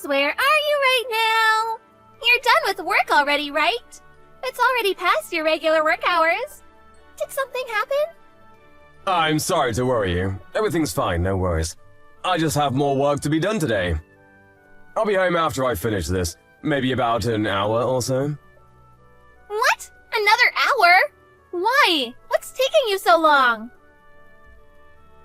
where are you right now? You're done with work already, right? It's already past your regular work hours. Did something happen? I'm sorry to worry you. Everything's fine, no worries. I just have more work to be done today. I'll be home after I finish this. Maybe about an hour or so. What? Another hour? Why? What's taking you so long?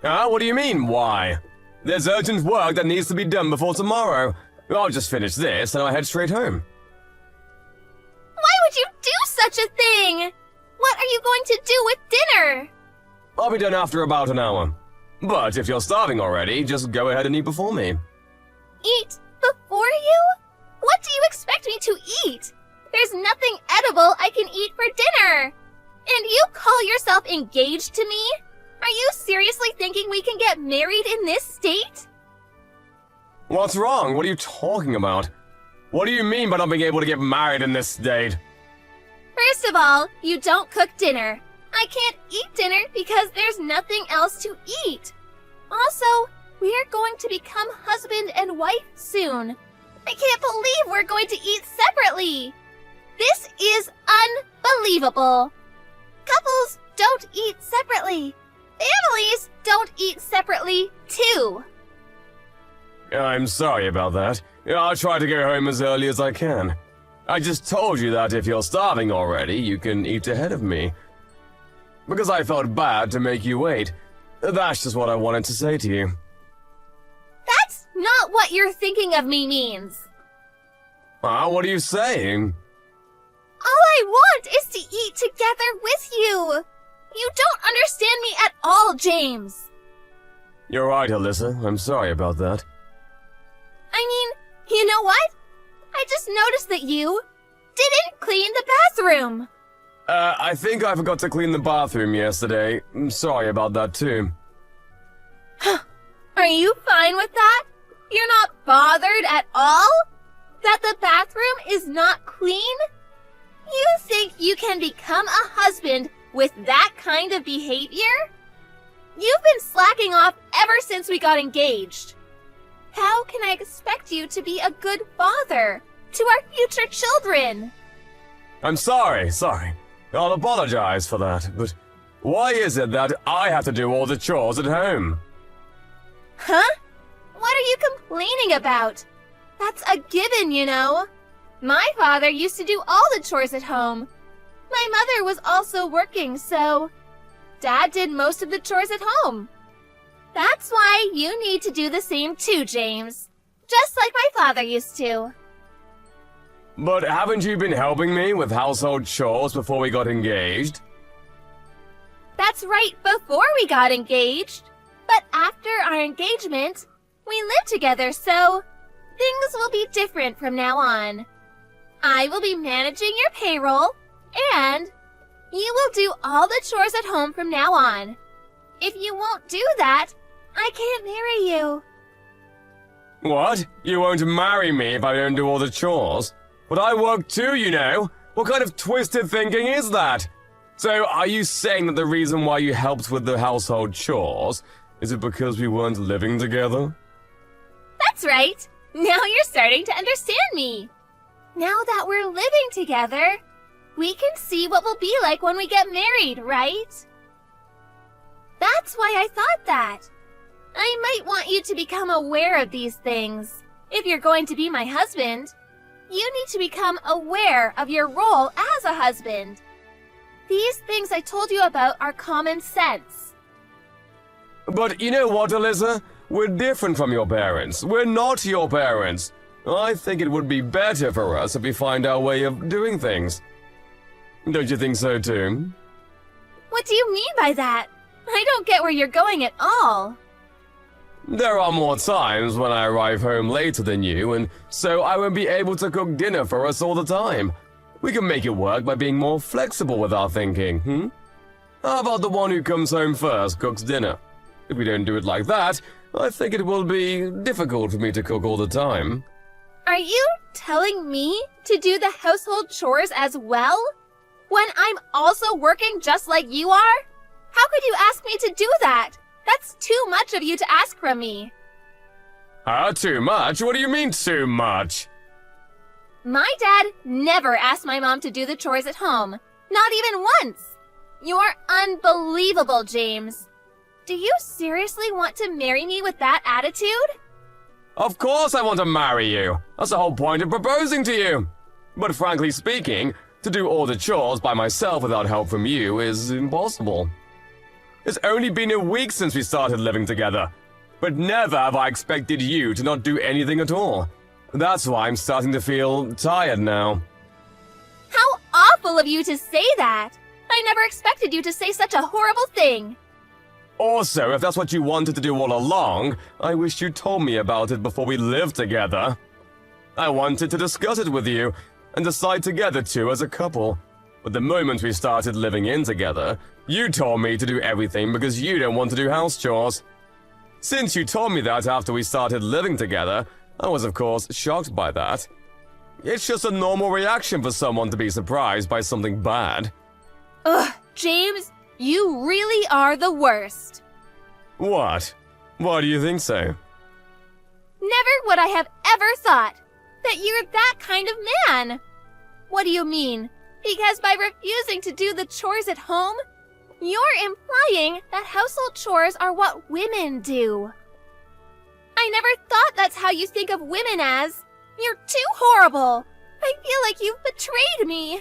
What do you mean, why? There's urgent work that needs to be done before tomorrow. I'll just finish this and I'll head straight home. Why would you do such a thing? What are you going to do with dinner? I'll be done after about an hour. But if you're starving already, just go ahead and eat before me. Eat before you? What do you expect me to eat? There's nothing edible I can eat for dinner. And you call yourself engaged to me? Are you seriously thinking we can get married in this state? What's wrong? What are you talking about? What do you mean by not being able to get married in this state? First of all, you don't cook dinner. I can't eat dinner because there's nothing else to eat. Also, we are going to become husband and wife soon. I can't believe we're going to eat separately. This is unbelievable. Couples don't eat separately. Families don't eat separately, too. I'm sorry about that. I'll try to go home as early as I can. I just told you that if you're starving already, you can eat ahead of me. Because I felt bad to make you wait. That's just what I wanted to say to you. That's not what you're thinking of me means. What are you saying? All I want is to eat together with you. You don't understand me at all, James. You're right, Alyssa. I'm sorry about that. I mean, you know what? I just noticed that you didn't clean the bathroom. I think I forgot to clean the bathroom yesterday. I'm sorry about that too. Are you fine with that? You're not bothered at all? That the bathroom is not clean? You think you can become a husband with that kind of behavior? You've been slacking off ever since we got engaged. How can I expect you to be a good father to our future children? I'm sorry. I'll apologize for that, but why is it that I have to do all the chores at home? Huh? What are you complaining about? That's a given, you know. My father used to do all the chores at home. My mother was also working, so Dad did most of the chores at home. That's why you need to do the same too, James. Just like my father used to. But haven't you been helping me with household chores before we got engaged? That's right, before we got engaged. But after our engagement, we live together, so things will be different from now on. I will be managing your payroll, and you will do all the chores at home from now on. If you won't do that, I can't marry you. What? You won't marry me if I don't do all the chores? But I work too, you know. What kind of twisted thinking is that? So, are you saying that the reason why you helped with the household chores is it because we weren't living together? That's right. Now you're starting to understand me. Now that we're living together, we can see what we'll be like when we get married, right? That's why I thought that. I might want you to become aware of these things. If you're going to be my husband, you need to become aware of your role as a husband. These things I told you about are common sense. But you know what, Alyssa? We're different from your parents. We're not your parents. I think it would be better for us if we find our way of doing things. Don't you think so too? What do you mean by that? I don't get where you're going at all. There are more times when I arrive home later than you, and so I won't be able to cook dinner for us all the time. We can make it work by being more flexible with our thinking, How about the one who comes home first cooks dinner? If we don't do it like that, I think it will be difficult for me to cook all the time. Are you telling me to do the household chores as well? When I'm also working just like you are? How could you ask me to do that? That's too much of you to ask from me. Too much? What do you mean, too much? My dad never asked my mom to do the chores at home. Not even once. You're unbelievable, James. Do you seriously want to marry me with that attitude? Of course I want to marry you. That's the whole point of proposing to you. But frankly speaking, to do all the chores by myself without help from you is impossible. It's only been a week since we started living together, but never have I expected you to not do anything at all. That's why I'm starting to feel tired now. How awful of you to say that! I never expected you to say such a horrible thing. Also, if that's what you wanted to do all along, I wish you told me about it before we lived together. I wanted to discuss it with you and decide together too as a couple. But the moment we started living in together, you told me to do everything because you don't want to do house chores. Since you told me that after we started living together, I was of course shocked by that. It's just a normal reaction for someone to be surprised by something bad. Ugh, James, you really are the worst. What? Why do you think so? Never would I have ever thought that you're that kind of man. What do you mean? Because by refusing to do the chores at home, you're implying that household chores are what women do. I never thought that's how you think of women as. You're too horrible. I feel like you've betrayed me.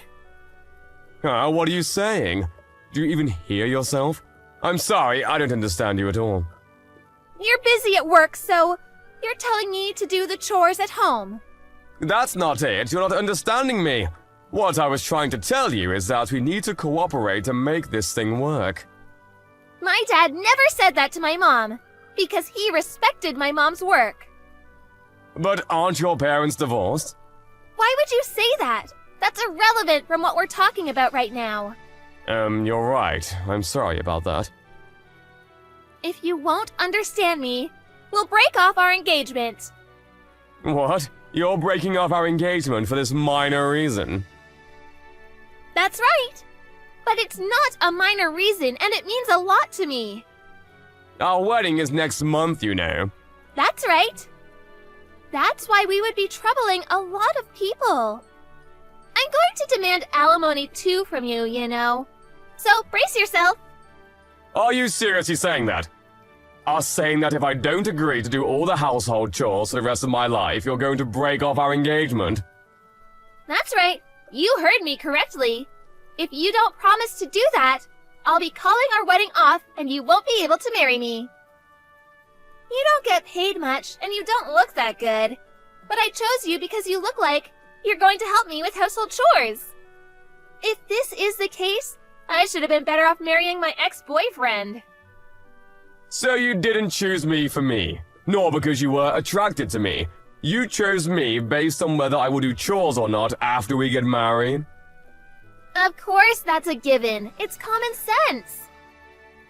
What are you saying? Do you even hear yourself? I'm sorry, I don't understand you at all. You're busy at work, so you're telling me to do the chores at home. That's not it. You're not understanding me. What I was trying to tell you is that we need to cooperate to make this thing work. My dad never said that to my mom, because he respected my mom's work. But aren't your parents divorced? Why would you say that? That's irrelevant from what we're talking about right now. You're right. I'm sorry about that. If you won't understand me, we'll break off our engagement. What? You're breaking off our engagement for this minor reason? That's right. But it's not a minor reason, and it means a lot to me. Our wedding is next month, you know. That's right. That's why we would be troubling a lot of people. I'm going to demand alimony too from you, you know. So brace yourself. Are you seriously saying that? Are saying that if I don't agree to do all the household chores for the rest of my life, you're going to break off our engagement? That's right. You heard me correctly. If you don't promise to do that, I'll be calling our wedding off and you won't be able to marry me. You don't get paid much and you don't look that good. But I chose you because you look like you're going to help me with household chores. If this is the case, I should have been better off marrying my ex-boyfriend. So you didn't choose me for me, nor because you were attracted to me. You chose me based on whether I will do chores or not after we get married? Of course that's a given. It's common sense.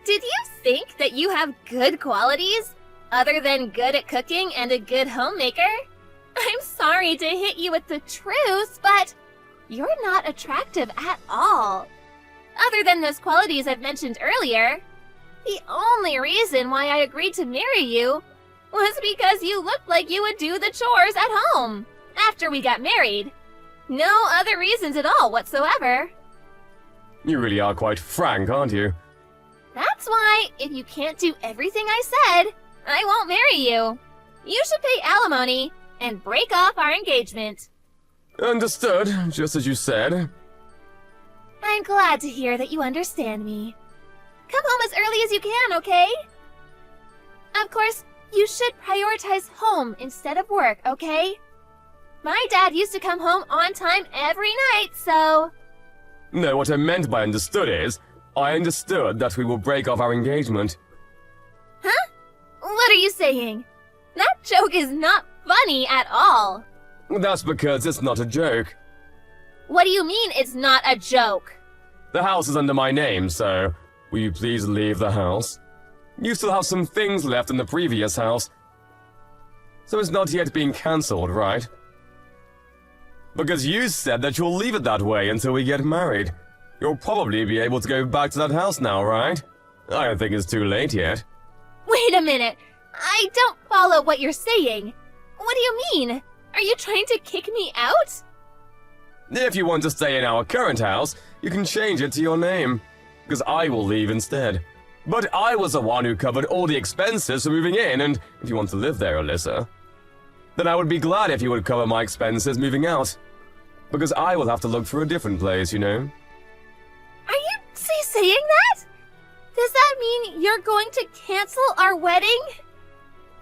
Did you think that you have good qualities, other than good at cooking and a good homemaker? I'm sorry to hit you with the truth, but you're not attractive at all. Other than those qualities I've mentioned earlier, the only reason why I agreed to marry you was because you looked like you would do the chores at home after we got married. No other reasons at all whatsoever. You really are quite frank, aren't you? That's why, if you can't do everything I said, I won't marry you. You should pay alimony and break off our engagement. Understood, just as you said. I'm glad to hear that you understand me. Come home as early as you can, okay? Of course, you should prioritize home instead of work, okay? My dad used to come home on time every night, so... No, what I meant by understood is, I understood that we will break off our engagement. Huh? What are you saying? That joke is not funny at all. That's because it's not a joke. What do you mean it's not a joke? The house is under my name, so will you please leave the house? You still have some things left in the previous house, so it's not yet being cancelled, right? Because you said that you'll leave it that way until we get married. You'll probably be able to go back to that house now, right? I don't think it's too late yet. Wait a minute. I don't follow what you're saying. What do you mean? Are you trying to kick me out? If you want to stay in our current house, you can change it to your name, because I will leave instead. But I was the one who covered all the expenses for moving in, and if you want to live there, Alyssa, then I would be glad if you would cover my expenses moving out. Because I will have to look for a different place, you know? Are you saying that? Does that mean you're going to cancel our wedding?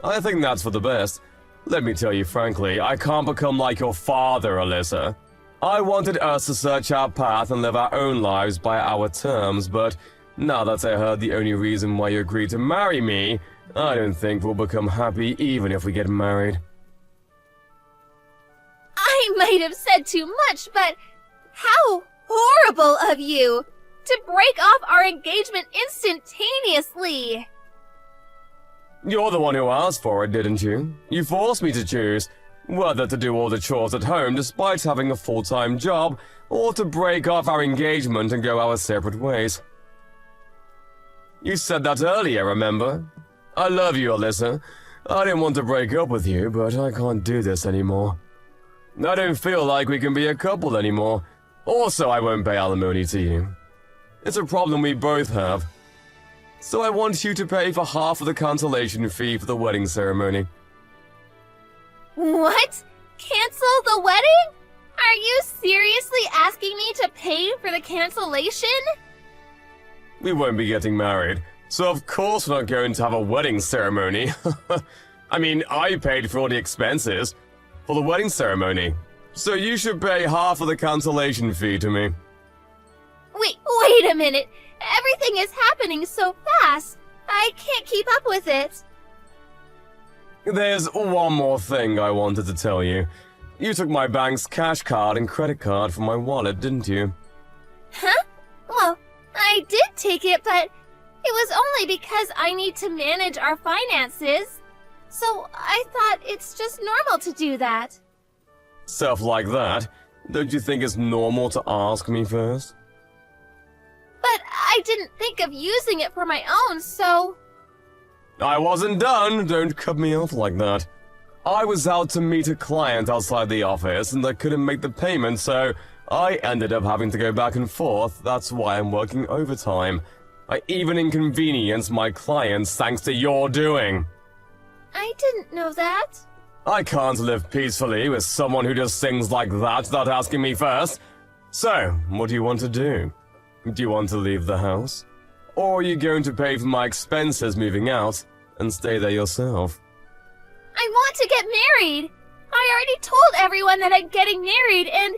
I think that's for the best. Let me tell you frankly, I can't become like your father, Alyssa. I wanted us to search our path and live our own lives by our terms, but now that I heard the only reason why you agreed to marry me, I don't think we'll become happy even if we get married. I might have said too much, but how horrible of you to break off our engagement instantaneously. You're the one who asked for it, didn't you? You forced me to choose whether to do all the chores at home despite having a full-time job, or to break off our engagement and go our separate ways. You said that earlier, remember? I love you, Alyssa. I didn't want to break up with you, but I can't do this anymore. I don't feel like we can be a couple anymore. Also, I won't pay alimony to you. It's a problem we both have. So I want you to pay for half of the cancellation fee for the wedding ceremony. What? Cancel the wedding? Are you seriously asking me to pay for the cancellation? We won't be getting married, so of course we're not going to have a wedding ceremony. I mean, I paid for all the expenses for the wedding ceremony, so you should pay half of the cancellation fee to me. Wait a minute. Everything is happening so fast. I can't keep up with it. There's one more thing I wanted to tell you. You took my bank's cash card and credit card from my wallet, didn't you? Huh? Well, I did take it, but it was only because I need to manage our finances. So I thought it's just normal to do that. Stuff like that? Don't you think it's normal to ask me first? But I didn't think of using it for my own, so... I wasn't done. Don't cut me off like that. I was out to meet a client outside the office and I couldn't make the payment, so I ended up having to go back and forth. That's why I'm working overtime. I even inconvenienced my clients thanks to your doing. I didn't know that. I can't live peacefully with someone who does things like that without asking me first. So, what do you want to do? Do you want to leave the house? Or are you going to pay for my expenses moving out and stay there yourself? I want to get married. I already told everyone that I'm getting married, and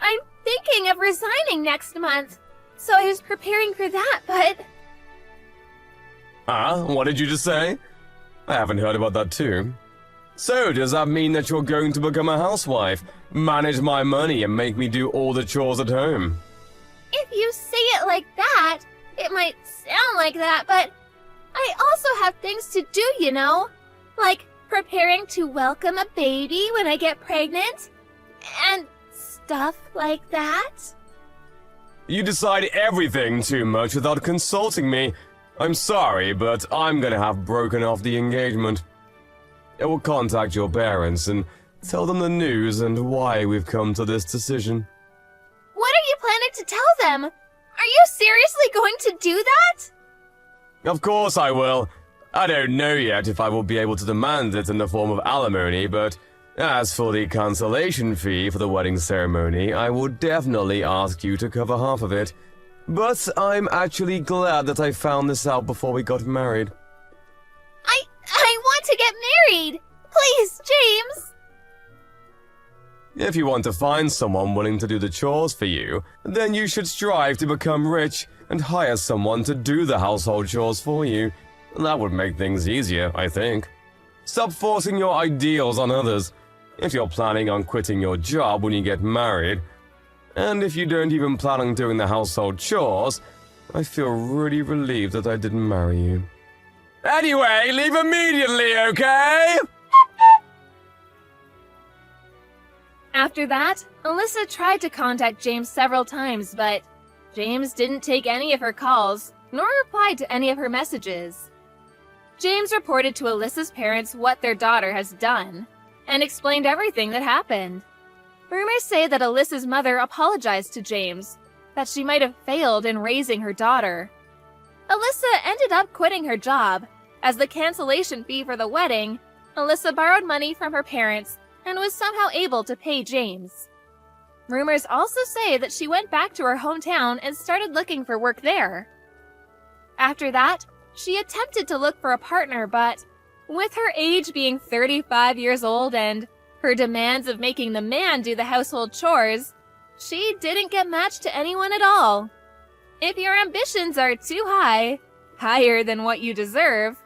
I'm thinking of resigning next month. So I was preparing for that, but... What did you just say? I haven't heard about that too. So, does that mean that you're going to become a housewife, manage my money, and make me do all the chores at home? If you say it like that, it might sound like that, but I also have things to do, you know? Like preparing to welcome a baby when I get pregnant, and stuff like that. You decide everything too much without consulting me. I'm sorry, but I'm gonna have broken off the engagement. I will contact your parents and tell them the news and why we've come to this decision. What are you planning to tell them? Are you seriously going to do that? Of course I will. I don't know yet if I will be able to demand it in the form of alimony, but as for the cancellation fee for the wedding ceremony, I will definitely ask you to cover half of it. But I'm actually glad that I found this out before we got married. I want to get married! Please, James! If you want to find someone willing to do the chores for you, then you should strive to become rich and hire someone to do the household chores for you. That would make things easier, I think. Stop forcing your ideals on others. If you're planning on quitting your job when you get married, and if you don't even plan on doing the household chores, I feel really relieved that I didn't marry you. Anyway, leave immediately, okay? After that, Alyssa tried to contact James several times, but James didn't take any of her calls, nor replied to any of her messages. James reported to Alyssa's parents what their daughter has done and explained everything that happened. Rumors say that Alyssa's mother apologized to James, that she might have failed in raising her daughter. Alyssa ended up quitting her job. As the cancellation fee for the wedding, Alyssa borrowed money from her parents and was somehow able to pay James. Rumors also say that she went back to her hometown and started looking for work there. After that, she attempted to look for a partner, but with her age being 35 years old and her demands of making the man do the household chores, she didn't get matched to anyone at all. If your ambitions are too high, higher than what you deserve,